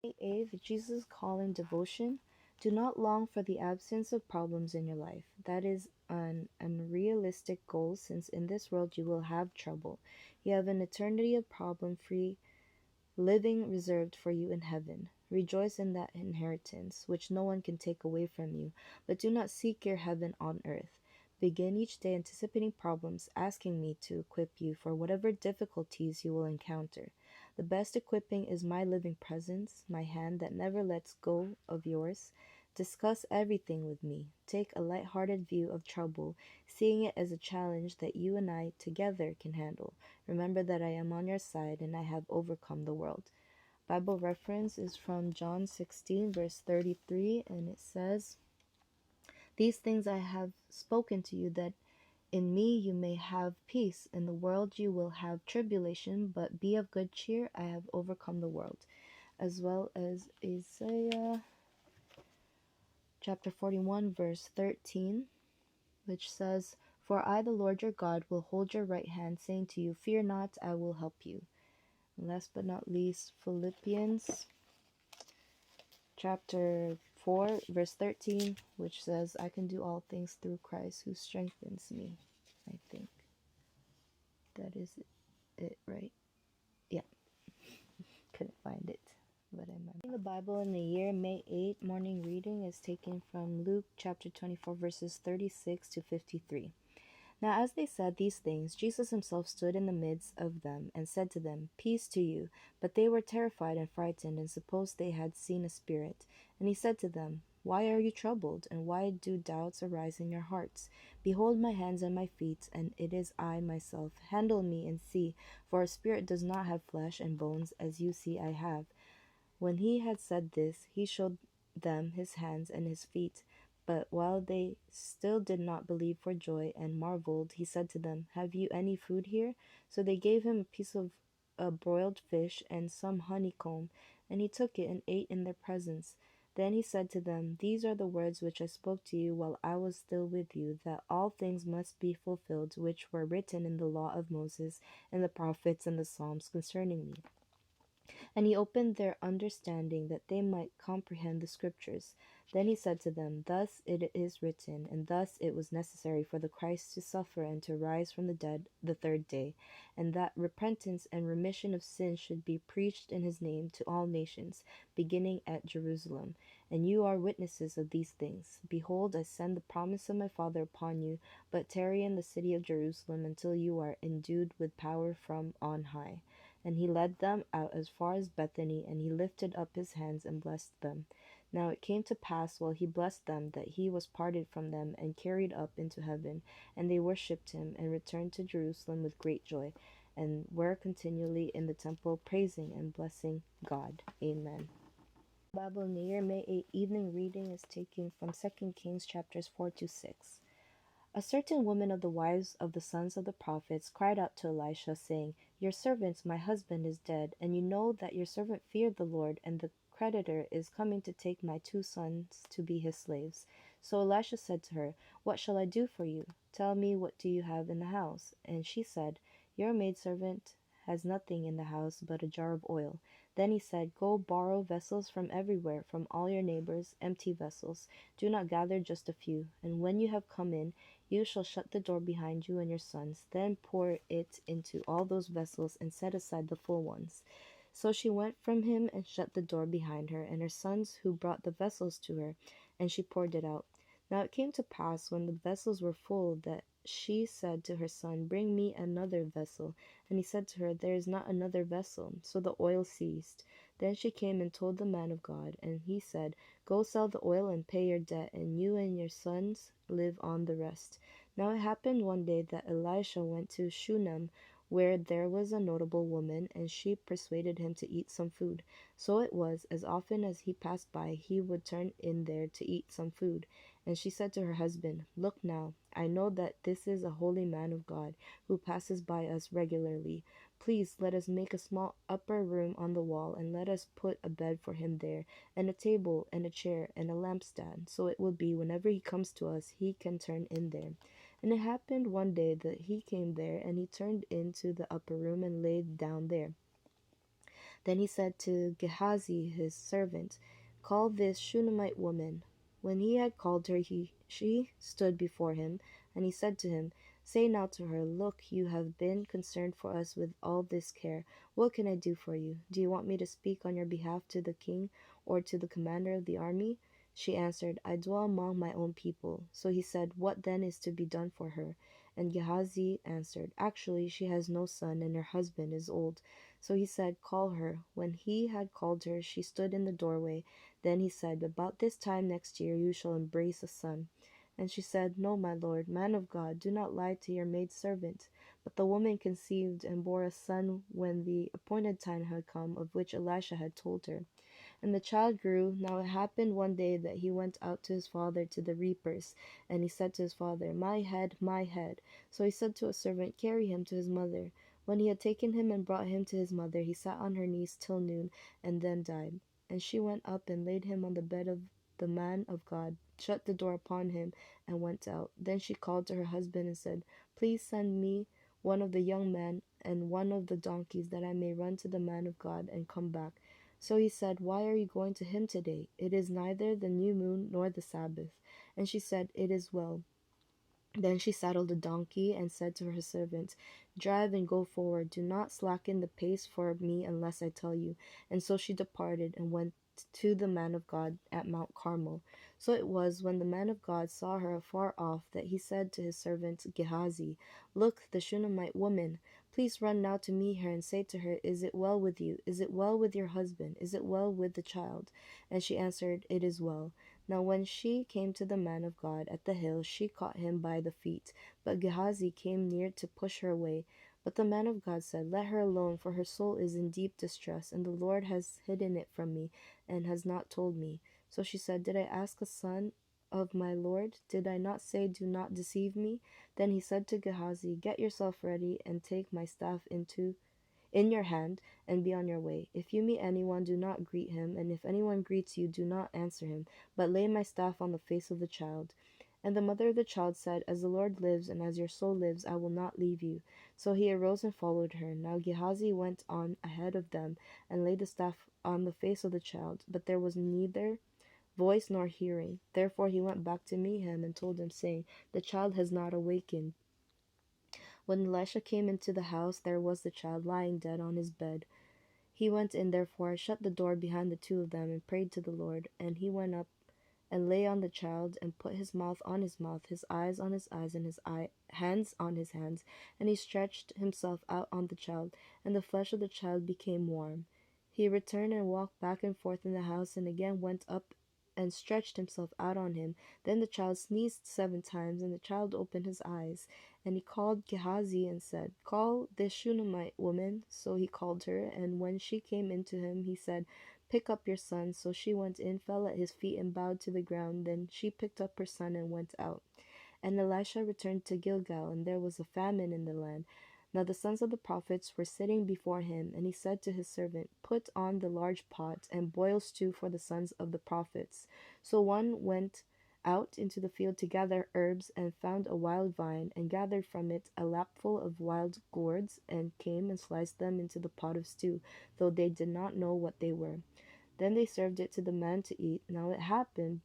Eighth, Jesus' calling devotion. Do not long for the absence of problems in your life. That is an unrealistic goal since in this world you will have trouble. You have an eternity of problem free living reserved for you in heaven. Rejoice in that inheritance, which no one can take away from you, but do not seek your heaven on earth. Begin each day anticipating problems, asking me to equip you for whatever difficulties you will encounter. The best equipping is my living presence, my hand that never lets go of yours. Discuss everything with me. Take a light-hearted view of trouble, seeing it as a challenge that you and I together can handle. Remember that I am on your side and I have overcome the world. Bible reference is from John 16, verse 33, and it says, these things I have spoken to you, that in me you may have peace. In the world you will have tribulation, but be of good cheer. I have overcome the world. As well as Isaiah chapter 41, verse 13, which says, for I, the Lord your God, will hold your right hand, saying to you, fear not, I will help you. And last but not least, Philippians chapter 4, verse 13, which says, I can do all things through Christ who strengthens me. I think that is it, right? Yeah, couldn't find it, but I remember. The Bible in the year, May 8, morning reading is taken from Luke chapter 24, verses 36 to 53. Now as they said these things, Jesus himself stood in the midst of them, and said to them, peace to you. But they were terrified and frightened, and supposed they had seen a spirit. And he said to them, why are you troubled, and why do doubts arise in your hearts? Behold my hands and my feet, and it is I myself. Handle me and see, for a spirit does not have flesh and bones, as you see I have. When he had said this, he showed them his hands and his feet. But while they still did not believe for joy and marveled, he said to them, have you any food here? So they gave him a piece of a broiled fish and some honeycomb, and he took it and ate in their presence. Then he said to them, these are the words which I spoke to you while I was still with you, that all things must be fulfilled which were written in the law of Moses and the prophets and the Psalms concerning me. And he opened their understanding that they might comprehend the scriptures. Then he said to them, thus it is written, and thus it was necessary for the Christ to suffer and to rise from the dead the third day, and that repentance and remission of sins should be preached in his name to all nations, beginning at Jerusalem. And you are witnesses of these things. Behold, I send the promise of my Father upon you, but tarry in the city of Jerusalem until you are endued with power from on high. And he led them out as far as Bethany, and he lifted up his hands and blessed them. Now it came to pass, while he blessed them, that he was parted from them and carried up into heaven. And they worshipped him, and returned to Jerusalem with great joy, and were continually in the temple praising and blessing God. Amen. Bible in the year, May 8 evening reading is taken from 2 Kings chapters 4 to 6. A certain woman of the wives of the sons of the prophets cried out to Elisha, saying, your servant, my husband, is dead, and you know that your servant feared the Lord, and the creditor is coming to take my 2 sons to be his slaves. So Elisha said to her, what shall I do for you? Tell me, what do you have in the house? And she said, your maidservant has nothing in the house but a jar of oil. Then he said, go borrow vessels from everywhere, from all your neighbors, empty vessels. Do not gather just a few. And when you have come in, you shall shut the door behind you and your sons. Then pour it into all those vessels, and set aside the full ones. So she went from him and shut the door behind her, and her sons who brought the vessels to her, and she poured it out. Now it came to pass, when the vessels were full, that she said to her son, bring me another vessel. And he said to her, there is not another vessel. So the oil ceased. Then she came and told the man of God, and he said, go sell the oil and pay your debt, and you and your sons live on the rest. Now it happened one day that Elisha went to Shunem, where there was a notable woman, and she persuaded him to eat some food. So it was, as often as he passed by, he would turn in there to eat some food. And she said to her husband, look now, I know that this is a holy man of God, who passes by us regularly. Please let us make a small upper room on the wall, and let us put a bed for him there, and a table, and a chair, and a lampstand, so it will be, whenever he comes to us, he can turn in there. And it happened one day that he came there, and he turned into the upper room, and laid down there. Then he said to Gehazi his servant, call this Shunammite woman. When he had called her, she stood before him, and he said to him, say now to her, look, you have been concerned for us with all this care. What can I do for you? Do you want me to speak on your behalf to the king or to the commander of the army? She answered, I dwell among my own people. So he said, what then is to be done for her? And Gehazi answered, actually, she has no son, and her husband is old. So he said, call her. When he had called her, she stood in the doorway. Then he said, about this time next year you shall embrace a son. And she said, no, my lord, man of God, do not lie to your maidservant. But the woman conceived and bore a son when the appointed time had come, of which Elisha had told her. And the child grew. Now it happened one day that he went out to his father to the reapers. And he said to his father, my head, my head. So he said to a servant, carry him to his mother. When he had taken him and brought him to his mother, he sat on her knees till noon, and then died. And she went up and laid him on the bed of the man of God, shut the door upon him, and went out. Then she called to her husband and said, please send me one of the young men and one of the donkeys, that I may run to the man of God and come back. So he said, why are you going to him today? It is neither the new moon nor the Sabbath. And she said, it is well. Then she saddled the donkey and said to her servant, drive and go forward. Do not slacken the pace for me unless I tell you. And so she departed and went to the man of God at Mount Carmel. So it was, when the man of God saw her afar off, that he said to his servant Gehazi, look, the Shunammite woman. Please run now to meet her and say to her, is it well with you? Is it well with your husband? Is it well with the child? And she answered, it is well. Now when she came to the man of God at the hill, she caught him by the feet. But Gehazi came near to push her away. But the man of God said, let her alone, for her soul is in deep distress, and the Lord has hidden it from me, and has not told me. So she said, did I ask a son of my Lord? Did I not say, do not deceive me? Then he said to Gehazi, get yourself ready, and take my staff in your hand, and be on your way. If you meet anyone, do not greet him, and if anyone greets you, do not answer him, but lay my staff on the face of the child. And the mother of the child said, as the Lord lives, and as your soul lives, I will not leave you. So he arose and followed her. Now Gehazi went on ahead of them, and laid the staff on the face of the child, but there was neither voice nor hearing. Therefore he went back to meet him, and told him, saying, the child has not awakened. When Elisha came into the house, there was the child lying dead on his bed. He went in therefore, shut the door behind the two of them, and prayed to the Lord. And he went up and lay on the child, and put his mouth on his mouth, his eyes on his eyes, and hands on his hands. And he stretched himself out on the child, and the flesh of the child became warm. He returned and walked back and forth in the house, and again went up and stretched himself out on him. Then the child sneezed 7 times, and the child opened his eyes. And he called Gehazi and said, call this Shunammite woman. So he called her, and when she came in to him, he said, pick up your son. So she went in, fell at his feet, and bowed to the ground. Then she picked up her son and went out. And Elisha returned to Gilgal, and there was a famine in the land. Now the sons of the prophets were sitting before him, and he said to his servant, put on the large pot, and boil stew for the sons of the prophets. So one went out into the field to gather herbs, and found a wild vine, and gathered from it a lapful of wild gourds, and came and sliced them into the pot of stew, though they did not know what they were. Then they served it to the man to eat. Now it happened,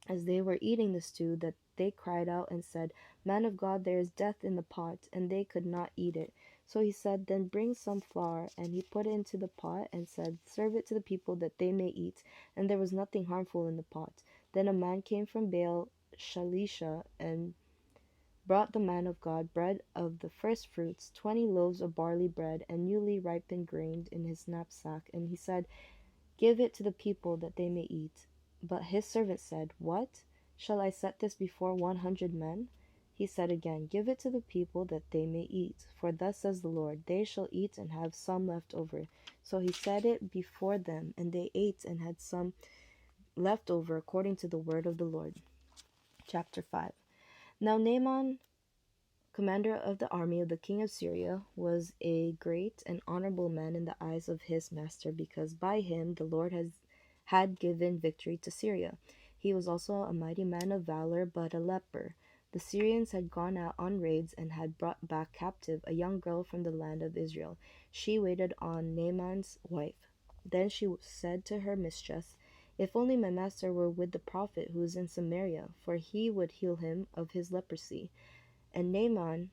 as they were eating the stew, that they cried out and said, man of God, there is death in the pot, and they could not eat it. So he said, then bring some flour, and he put it into the pot, and said, serve it to the people that they may eat. And there was nothing harmful in the pot. Then a man came from Baal Shalisha, and brought the man of God bread of the first fruits, 20 loaves of barley bread, and newly ripened grain in his knapsack. And he said, give it to the people that they may eat. But his servant said, what? Shall I set this before 100 men? He said again, give it to the people that they may eat. For thus says the Lord, they shall eat and have some left over. So he set it before them, and they ate and had some left over, according to the word of the Lord. Chapter 5. Now Naaman, commander of the army of the king of Syria, was a great and honorable man in the eyes of his master, because by him the Lord had given victory to Syria. He was also a mighty man of valor, but a leper. The Syrians had gone out on raids and had brought back captive a young girl from the land of Israel. She waited on Naaman's wife. Then she said to her mistress, "If only my master were with the prophet who is in Samaria, for he would heal him of his leprosy." And Naaman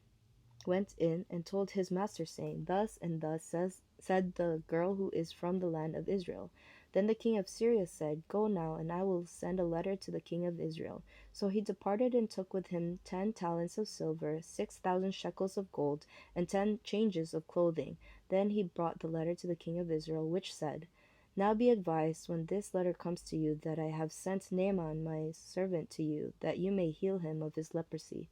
went in and told his master, saying, "Thus and thus said the girl who is from the land of Israel." Then the king of Syria said, "Go now, and I will send a letter to the king of Israel." So he departed and took with him 10 talents of silver, 6,000 shekels of gold, and 10 changes of clothing. Then he brought the letter to the king of Israel, which said, "Now be advised, when this letter comes to you, that I have sent Naaman my servant to you, that you may heal him of his leprosy."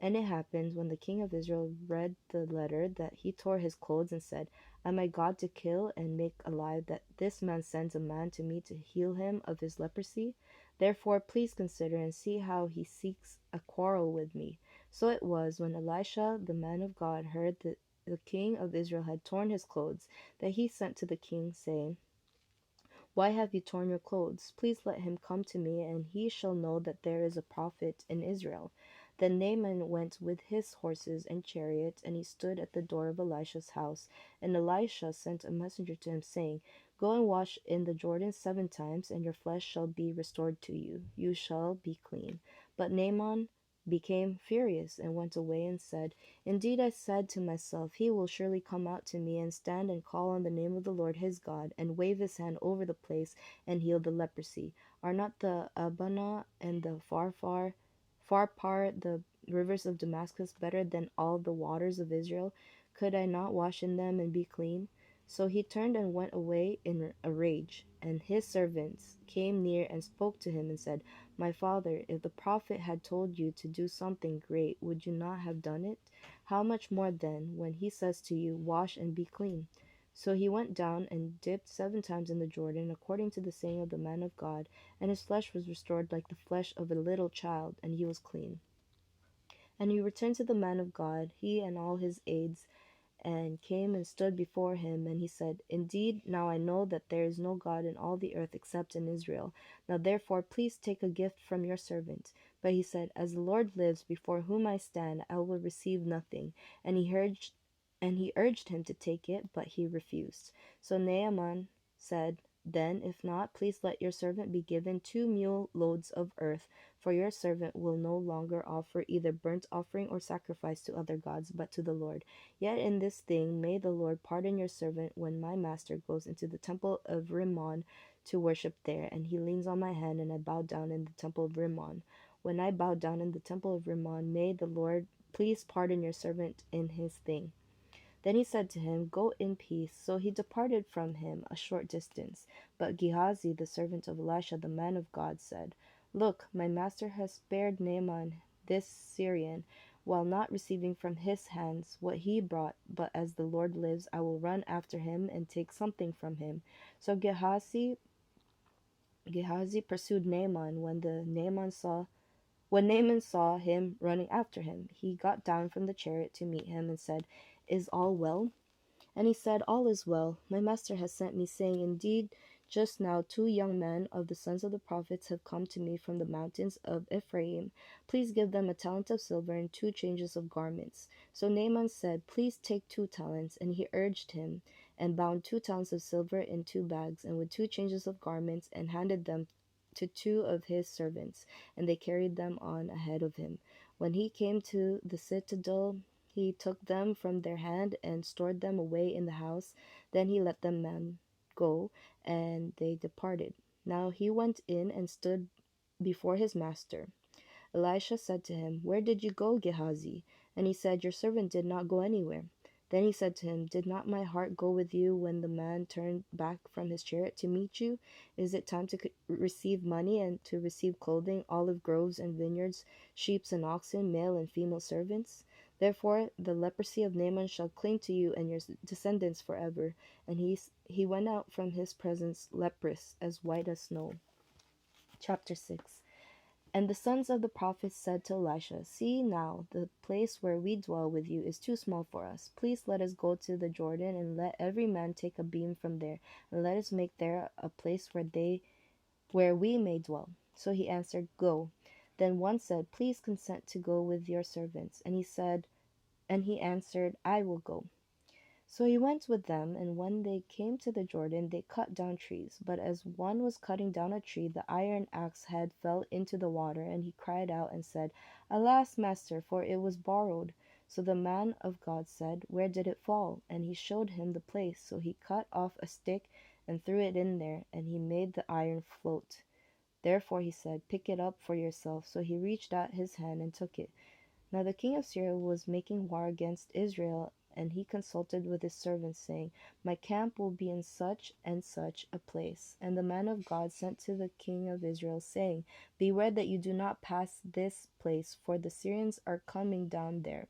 And it happened, when the king of Israel read the letter, that he tore his clothes and said, "Am I God to kill and make alive, that this man sends a man to me to heal him of his leprosy? Therefore please consider and see how he seeks a quarrel with me." So it was, when Elisha the man of God heard that the king of Israel had torn his clothes, that he sent to the king, saying, "Why have you torn your clothes? Please let him come to me, and he shall know that there is a prophet in Israel." Then Naaman went with his horses and chariot, and he stood at the door of Elisha's house. And Elisha sent a messenger to him, saying, "Go and wash in the Jordan 7 times, and your flesh shall be restored to you. You shall be clean." But Naaman became furious and went away and said, "Indeed, I said to myself, he will surely come out to me and stand and call on the name of the Lord his God, and wave his hand over the place and heal the leprosy. Are not the Abana and the Pharpar, the rivers of Damascus, better than all the waters of Israel? Could I not wash in them and be clean?" So he turned and went away in a rage. And his servants came near and spoke to him and said, "My father, if the prophet had told you to do something great, would you not have done it? How much more then, when he says to you, 'Wash and be clean'?" So he went down and dipped 7 times in the Jordan, according to the saying of the man of God, and his flesh was restored like the flesh of a little child, and he was clean. And he returned to the man of God, he and all his aides, and came and stood before him. And he said, "Indeed, now I know that there is no God in all the earth except in Israel. Now therefore please take a gift from your servant." But he said, "As the Lord lives, before whom I stand, I will receive nothing." And he urged him to take it, but he refused. So Naaman said, "Then, if not, please let your servant be given 2 mule loads of earth, for your servant will no longer offer either burnt offering or sacrifice to other gods, but to the Lord. Yet in this thing may the Lord pardon your servant, when my master goes into the temple of Rimmon to worship there, and he leans on my hand, and I bow down in the temple of Rimmon. When I bow down in the temple of Rimmon, may the Lord please pardon your servant in his thing." Then he said to him, "Go in peace." So he departed from him a short distance. But Gehazi, the servant of Elisha the man of God, said, "Look, my master has spared Naaman this Syrian, while not receiving from his hands what he brought. But as the Lord lives, I will run after him and take something from him." So Gehazi pursued Naaman. When Naaman saw him running after him, he got down from the chariot to meet him and said, "Is all well?" And he said, "All is well. My master has sent me, saying, Indeed, just now 2 young men of the sons of the prophets have come to me from the mountains of Ephraim. Please give them a talent of silver and 2 changes of garments." So Naaman said, "Please take 2 talents." And he urged him, and bound 2 talents of silver in 2 bags, and with 2 changes of garments, and handed them to 2 of his servants, and they carried them on ahead of him. When he came to the citadel, he took them from their hand and stored them away in the house. Then he let the men go, and they departed. Now he went in and stood before his master. Elisha said to him, "Where did you go, Gehazi?" And he said, "Your servant did not go anywhere." Then he said to him, "Did not my heart go with you when the man turned back from his chariot to meet you? Is it time to receive money and to receive clothing, olive groves and vineyards, sheep and oxen, male and female servants? Therefore the leprosy of Naaman shall cling to you and your descendants forever." And he went out from his presence leprous, as white as snow. Chapter 6. And the sons of the prophets said to Elisha, "See now, the place where we dwell with you is too small for us. Please let us go to the Jordan, and let every man take a beam from there, and let us make there a place where we may dwell." So he answered, "Go." Then one said, Please consent to go with your servants. And he answered, I will go. So he went with them, and when they came to the Jordan, they cut down trees. But as one was cutting down a tree, the iron axe head fell into the water, and he cried out and said, Alas, master, for it was borrowed. So the man of God said, Where did it fall? And he showed him the place. So he cut off a stick and threw it in there, and he made the iron float. Therefore he said, Pick it up for yourself. So he reached out his hand and took it. Now the king of Syria was making war against Israel, and he consulted with his servants, saying, My camp will be in such and such a place. And the man of God sent to the king of Israel, saying, Beware that you do not pass this place, for the Syrians are coming down there.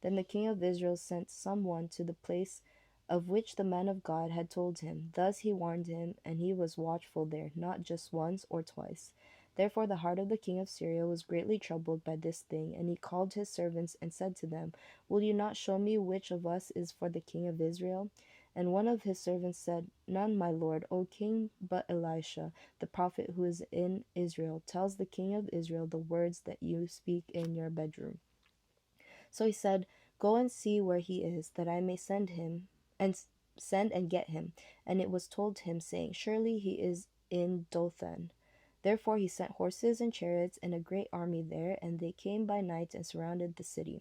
Then the king of Israel sent someone to the place of which the man of God had told him. Thus he warned him, and he was watchful there, not just once or twice. Therefore the heart of the king of Syria was greatly troubled by this thing, and he called his servants and said to them, Will you not show me which of us is for the king of Israel? And one of his servants said, None, my lord, O king, but Elisha, the prophet who is in Israel, tells the king of Israel the words that you speak in your bedroom. So he said, Go and see where he is, that I may send and get him. And it was told him, saying, Surely he is in Dothan. Therefore he sent horses and chariots and a great army there, and they came by night and surrounded the city.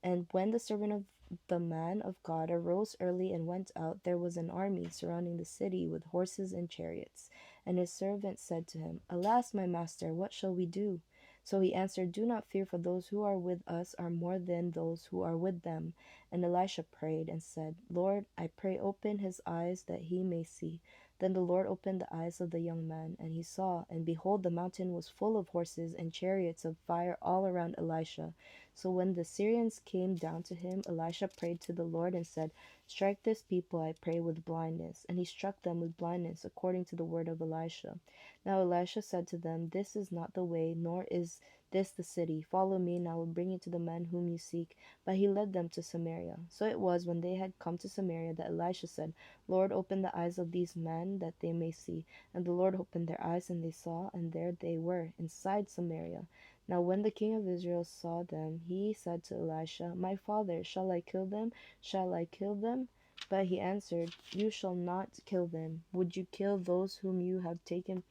And when the servant of the man of God arose early and went out, there was an army surrounding the city with horses and chariots. And his servant said to him, Alas, my master, what shall we do? So he answered, Do not fear, for those who are with us are more than those who are with them. And Elisha prayed and said, Lord, I pray, open his eyes that he may see. Then the Lord opened the eyes of the young man, and he saw, and behold, the mountain was full of horses and chariots of fire all around Elisha. So when the Syrians came down to him, Elisha prayed to the Lord and said, Strike this people, I pray, with blindness. And he struck them with blindness, according to the word of Elisha. Now Elisha said to them, This is not the way, nor is this the city. Follow me, and I will bring you to the man whom you seek. But he led them to Samaria. So it was, when they had come to Samaria, that Elisha said, Lord, open the eyes of these men, that they may see. And the Lord opened their eyes, and they saw, and there they were, inside Samaria. Now when the king of Israel saw them, he said to Elisha, My father, shall I kill them? Shall I kill them? But he answered, You shall not kill them. Would you kill those whom you have taken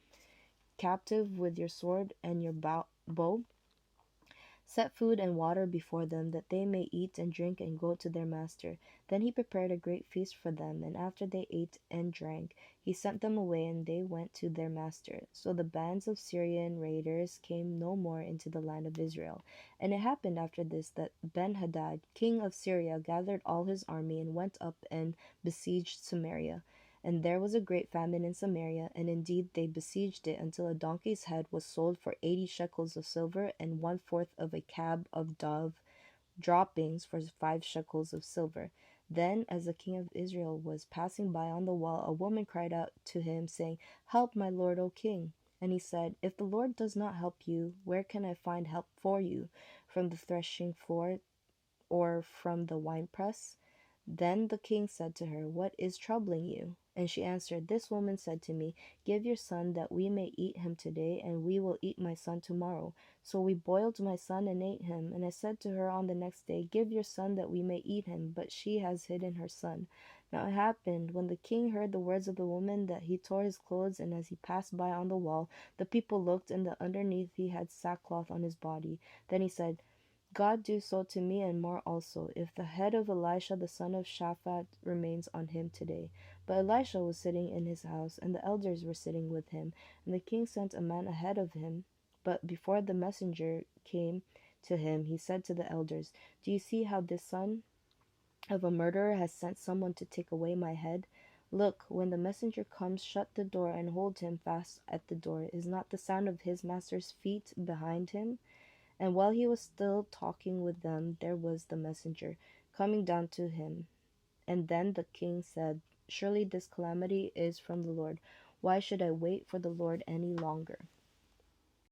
captive with your sword and your bow? Set food and water before them, that they may eat and drink and go to their master. Then he prepared a great feast for them, and after they ate and drank, he sent them away, and they went to their master. So the bands of Syrian raiders came no more into the land of Israel. And it happened after this that Benhadad, king of Syria, gathered all his army and went up and besieged Samaria. And there was a great famine in Samaria, and indeed they besieged it until a donkey's head was sold for 80 shekels of silver, and 1/4 of a cab of dove droppings for 5 shekels of silver. Then, as the king of Israel was passing by on the wall, a woman cried out to him, saying, Help, my lord, O king. And he said, If the Lord does not help you, where can I find help for you? From the threshing floor or from the winepress? Then the king said to her, What is troubling you? And she answered, This woman said to me, Give your son that we may eat him today, and we will eat my son tomorrow. So we boiled my son and ate him. And I said to her on the next day, Give your son that we may eat him. But she has hidden her son. Now it happened, when the king heard the words of the woman, that he tore his clothes, and as he passed by on the wall, the people looked, and underneath he had sackcloth on his body. Then he said, God do so to me and more also, if the head of Elisha the son of Shaphat remains on him today. But Elisha was sitting in his house, and the elders were sitting with him. And the king sent a man ahead of him. But before the messenger came to him, he said to the elders, Do you see how this son of a murderer has sent someone to take away my head? Look, when the messenger comes, shut the door and hold him fast at the door. Is not the sound of his master's feet behind him? And while he was still talking with them, there was the messenger coming down to him. And then the king said, Surely this calamity is from the Lord. Why should I wait for the Lord any longer?